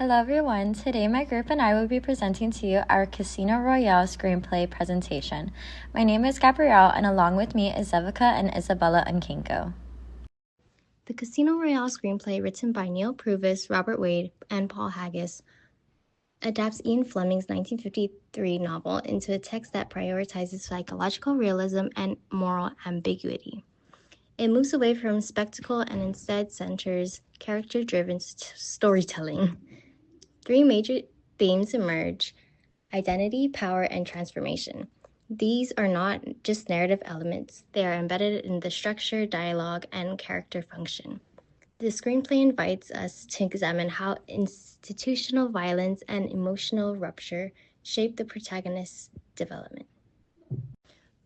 Hello everyone, today my group and I will be presenting to you our Casino Royale screenplay presentation. My name is Gabrielle and along with me is Zevvicca and Isabella Unchangco. The Casino Royale screenplay, written by Neil Purvis, Robert Wade, and Paul Haggis, adapts Ian Fleming's 1953 novel into a text that prioritizes psychological realism and moral ambiguity. It moves away from spectacle and instead centers character-driven storytelling. Three major themes emerge: identity, power, and transformation. These are not just narrative elements, they are embedded in the structure, dialogue, and character function. The screenplay invites us to examine how institutional violence and emotional rupture shape the protagonist's development.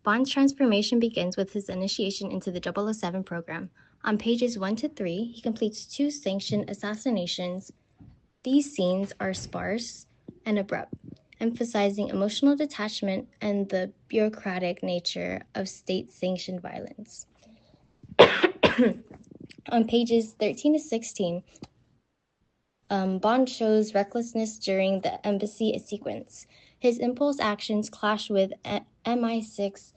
Bond's transformation begins with his initiation into the 007 program. On pages 1 to 3, he completes 2 sanctioned assassinations. These scenes are sparse and abrupt, emphasizing emotional detachment and the bureaucratic nature of state-sanctioned violence. On pages 13 to 16, Bond shows recklessness during the embassy sequence. His impulse actions clash with MI6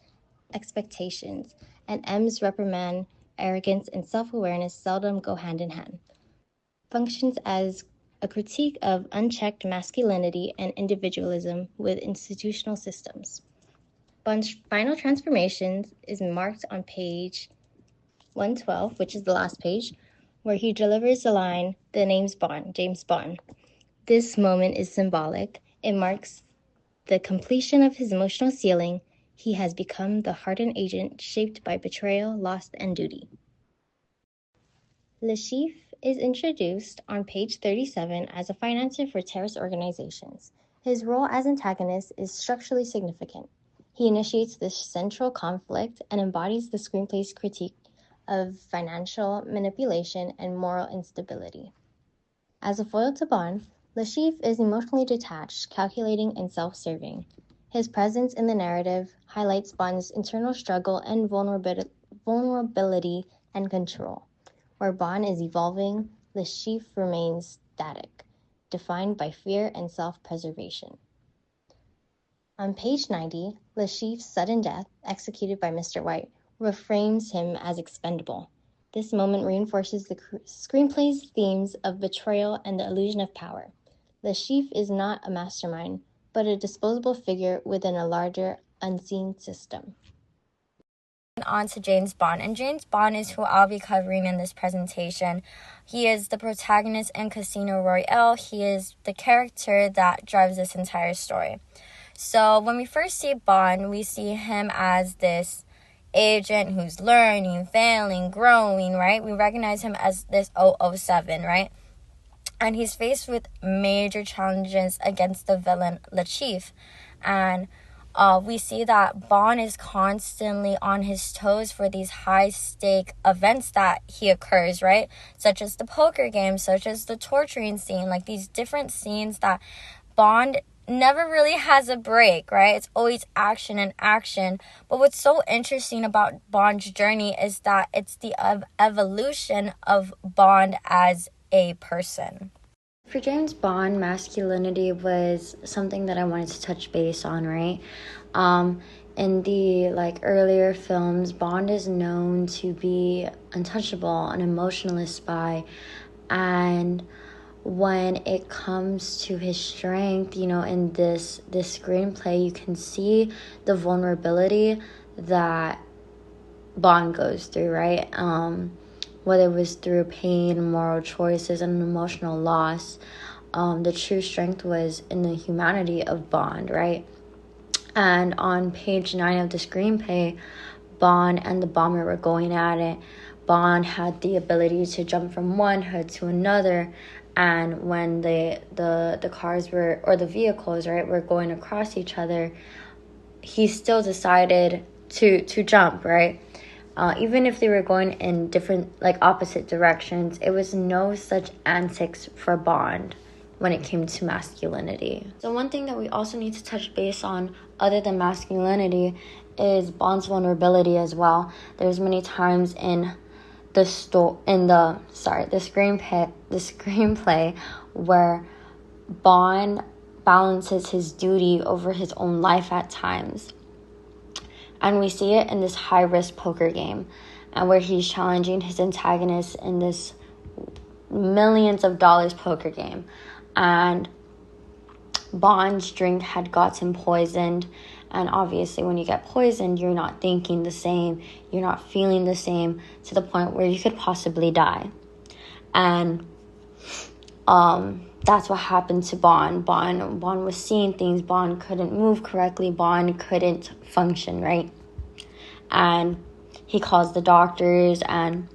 expectations, and M's reprimand, arrogance, and self-awareness seldom go hand in hand. Functions as a critique of unchecked masculinity and individualism with institutional systems. Bond's final transformation is marked on page 112, which is the last page, where he delivers the line, "The name's Bond, James Bond." This moment is symbolic. It marks the completion of his emotional ceiling. He has become the hardened agent shaped by betrayal, loss, and duty. Le Chiffre is introduced on page 37 as a financier for terrorist organizations. His role as antagonist is structurally significant. He initiates this central conflict and embodies the screenplay's critique of financial manipulation and moral instability. As a foil to Bond, Le Chiffre is emotionally detached, calculating, and self-serving. His presence in the narrative highlights Bond's internal struggle and vulnerability and control. Where Bond is evolving, Le Chiffre remains static, defined by fear and self-preservation. On page 90, Le Chiffre's sudden death, executed by Mr. White, reframes him as expendable. This moment reinforces the screenplay's themes of betrayal and the illusion of power. Le Chiffre is not a mastermind, but a disposable figure within a larger, unseen system. On to James Bond, and James Bond is who I'll be covering in this presentation. He is the protagonist in Casino Royale. He is the character that drives this entire story. So when we first see Bond, we see him as this agent who's learning, failing, growing, right? We recognize him as this 007, right? And he's faced with major challenges against the villain Le Chiffre. And we see that Bond is constantly on his toes for these high-stake events that he occurs, right? Such as the poker game, such as the torturing scene, like these different scenes that Bond never really has a break, right? It's always action and action. But what's so interesting about Bond's journey is that it's the evolution of Bond as a person. For James Bond, masculinity was something that I wanted to touch base on, right? In the earlier films, Bond is known to be untouchable, an emotionless spy, and when it comes to his strength, in this screenplay, you can see the vulnerability that Bond goes through, right? Whether it was through pain, moral choices, and emotional loss, the true strength was in the humanity of Bond, right? And on page 9 of the screenplay, Bond and the bomber were going at it. Bond had the ability to jump from one hood to another, and when the cars were, or the vehicles, right, were going across each other, he still decided to jump, right? Even if they were going in different, opposite directions, it was no such antics for Bond when it came to masculinity. So one thing that we also need to touch base on, other than masculinity, is Bond's vulnerability as well. There's many times in the screenplay where Bond balances his duty over his own life at times. And we see it in this high-risk poker game, and where he's challenging his antagonist in this millions of dollars poker game. And Bond's drink had gotten poisoned. And obviously when you get poisoned, you're not thinking the same. You're not feeling the same, to the point where you could possibly die. And that's what happened to Bond. Bond was seeing things. Bond couldn't move correctly. Bond couldn't function, right? And he calls the doctors, and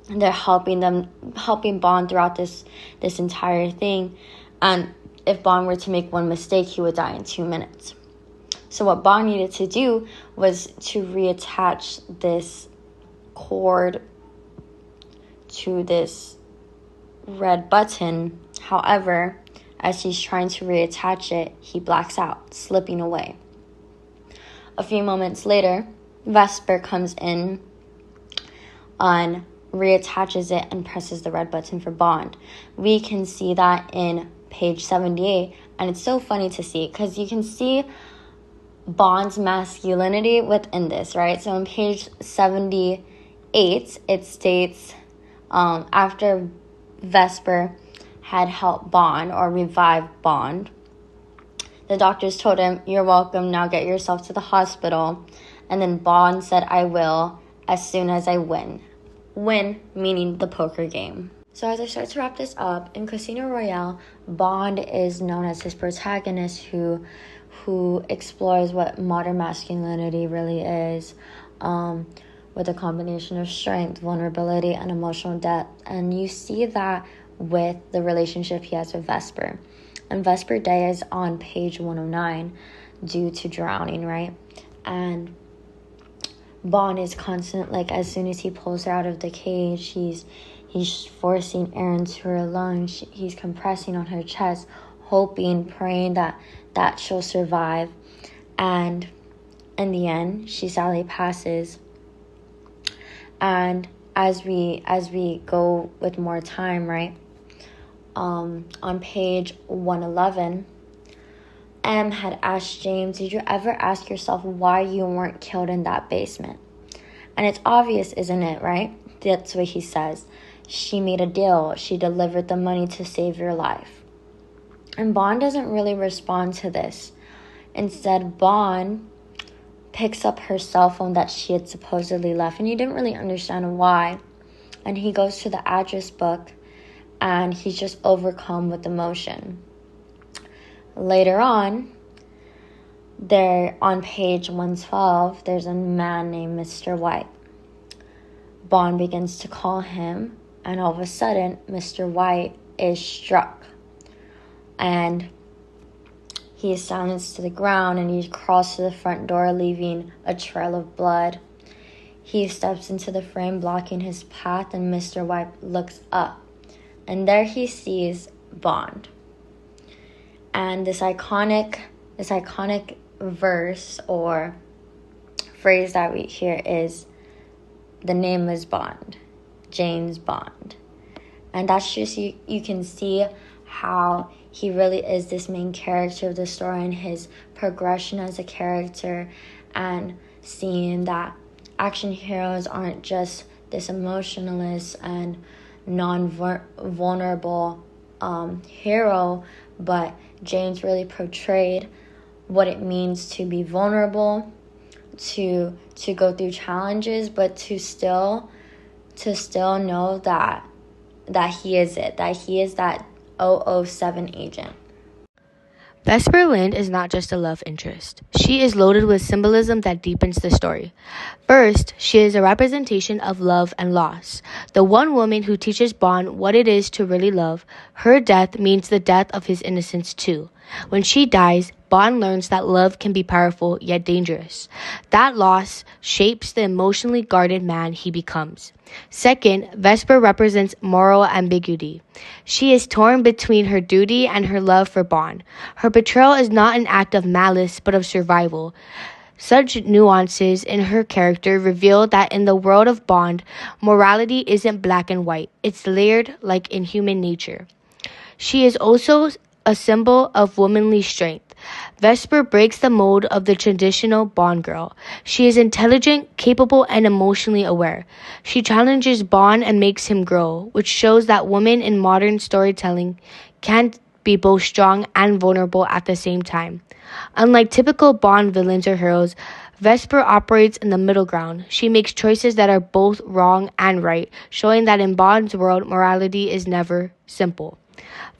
they're helping Bond throughout this entire thing. And if Bond were to make one mistake, he would die in 2 minutes. So what Bond needed to do was to reattach this cord to this red button. However, as he's trying to reattach it, he blacks out, slipping away. A few moments later, Vesper comes in and reattaches it and presses the red button for Bond. We can see that in page 78, and it's so funny to see because you can see Bond's masculinity within this, right? So on page 78, it states, after Vesper had helped Bond or revived Bond, the doctors told him, "You're welcome, now get yourself to the hospital." And then Bond said, "I will, as soon as I win." Win, meaning the poker game. So as I start to wrap this up, in Casino Royale, Bond is known as his protagonist who explores what modern masculinity really is, with a combination of strength, vulnerability, and emotional depth. And you see that with the relationship he has with Vesper. And Vesper dies on page 109 due to drowning, right? And Bond is constant, like as soon as he pulls her out of the cage, he's forcing air into her lungs. He's compressing on her chest, hoping, praying that she'll survive. And in the end, she sadly passes. And as we go with more time, right? On page 111, M had asked James, "Did you ever ask yourself why you weren't killed in that basement?" And it's obvious, isn't it, right? That's what he says. "She made a deal. She delivered the money to save your life." And Bond doesn't really respond to this. Instead, Bond picks up her cell phone that she had supposedly left, and he didn't really understand why. And he goes to the address book, and he's just overcome with emotion. Later on, there on page 112, there's a man named Mr. White. Bond begins to call him, and all of a sudden, Mr. White is struck. And he is silenced to the ground, and he crawls to the front door, leaving a trail of blood. He steps into the frame, blocking his path, and Mr. White looks up. And there he sees Bond. And this iconic verse or phrase that we hear is, "The name is Bond, James Bond." And that's just, you can see how he really is this main character of the story, and his progression as a character, and seeing that action heroes aren't just this emotionless and non-vulnerable hero, but James really portrayed what it means to be vulnerable, to go through challenges, but to still know that he is it, that he is that 007 agent. Vesper Lind is not just a love interest. She is loaded with symbolism that deepens the story. First, she is a representation of love and loss. The one woman who teaches Bond what it is to really love. Her death means the death of his innocence too. When she dies, Bond learns that love can be powerful yet dangerous. That loss shapes the emotionally guarded man he becomes. Second, Vesper represents moral ambiguity. She is torn between her duty and her love for Bond. Her betrayal is not an act of malice, but of survival. Such nuances in her character reveal that in the world of Bond, morality isn't black and white. It's layered like in human nature. She is also a symbol of womanly strength. Vesper breaks the mold of the traditional Bond girl. She is intelligent, capable, and emotionally aware. She challenges Bond and makes him grow, which shows that women in modern storytelling can be both strong and vulnerable at the same time. Unlike typical Bond villains or heroes, Vesper operates in the middle ground. She makes choices that are both wrong and right, showing that in Bond's world, morality is never simple.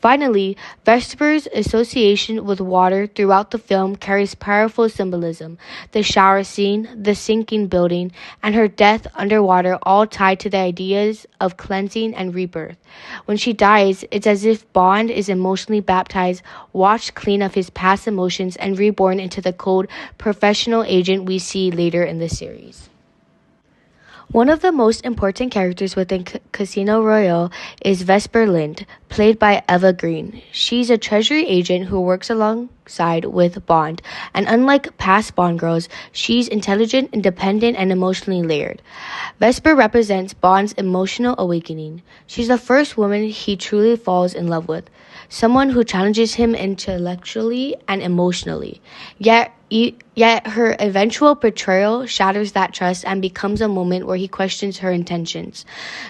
Finally, Vesper's association with water throughout the film carries powerful symbolism. The shower scene, the sinking building, and her death underwater all tied to the ideas of cleansing and rebirth. When she dies, it's as if Bond is emotionally baptized, washed clean of his past emotions, and reborn into the cold, professional agent we see later in the series. One of the most important characters within Casino Royale is Vesper Lind, played by Eva Green. She's a treasury agent who works alongside with Bond, and unlike past Bond girls, she's intelligent, independent, and emotionally layered. Vesper represents Bond's emotional awakening. She's the first woman he truly falls in love with, someone who challenges him intellectually and emotionally. Yet her eventual betrayal shatters that trust and becomes a moment where he questions her intentions.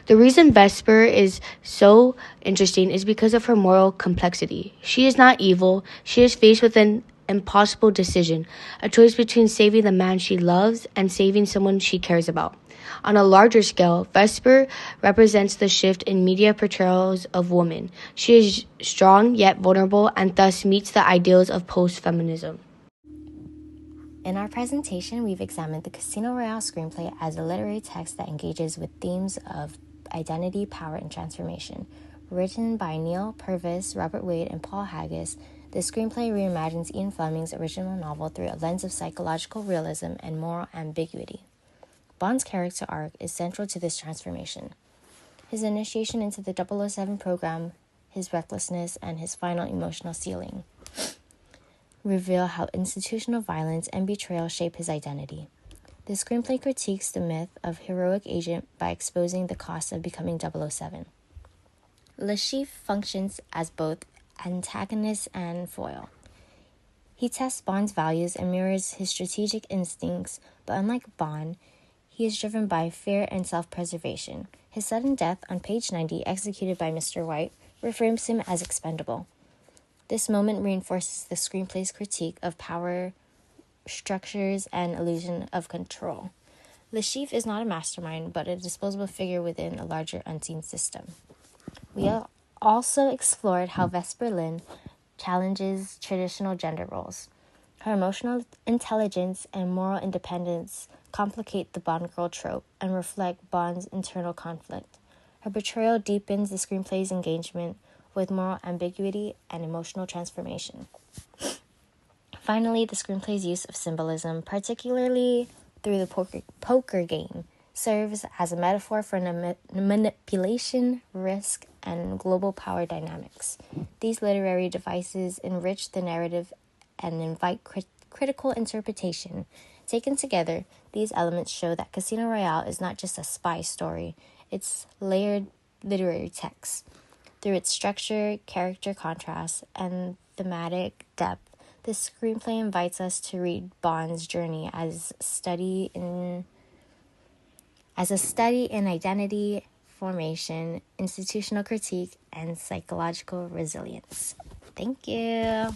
The reason Vesper is so interesting is because of her moral complexity. She is not evil. She is faced with an impossible decision, a choice between saving the man she loves and saving someone she cares about. On a larger scale, Vesper represents the shift in media portrayals of women. She is strong yet vulnerable and thus meets the ideals of post-feminism. In our presentation, we've examined the Casino Royale screenplay as a literary text that engages with themes of identity, power, and transformation. Written by Neil Purvis, Robert Wade, and Paul Haggis, the screenplay reimagines Ian Fleming's original novel through a lens of psychological realism and moral ambiguity. Bond's character arc is central to this transformation. His initiation into the 007 program, his recklessness, and his final emotional sealing reveal how institutional violence and betrayal shape his identity. The screenplay critiques the myth of heroic agent by exposing the cost of becoming 007. Le Chiffre functions as both antagonist and foil. He tests Bond's values and mirrors his strategic instincts, but unlike Bond, he is driven by fear and self-preservation. His sudden death on page 90, executed by Mr. White, reframes him as expendable. This moment reinforces the screenplay's critique of power structures and illusion of control. Le Chiffre is not a mastermind, but a disposable figure within a larger unseen system. We also explored how Vesper Lind challenges traditional gender roles. Her emotional intelligence and moral independence complicate the Bond girl trope and reflect Bond's internal conflict. Her betrayal deepens the screenplay's engagement with moral ambiguity and emotional transformation. Finally, the screenplay's use of symbolism, particularly through the poker game, serves as a metaphor for manipulation, risk, and global power dynamics. These literary devices enrich the narrative and invite critical interpretation. Taken together, these elements show that Casino Royale is not just a spy story, it's layered literary text. Through its structure, character contrast, and thematic depth, this screenplay invites us to read Bond's journey as a study in identity formation, institutional critique, and psychological resilience. Thank you.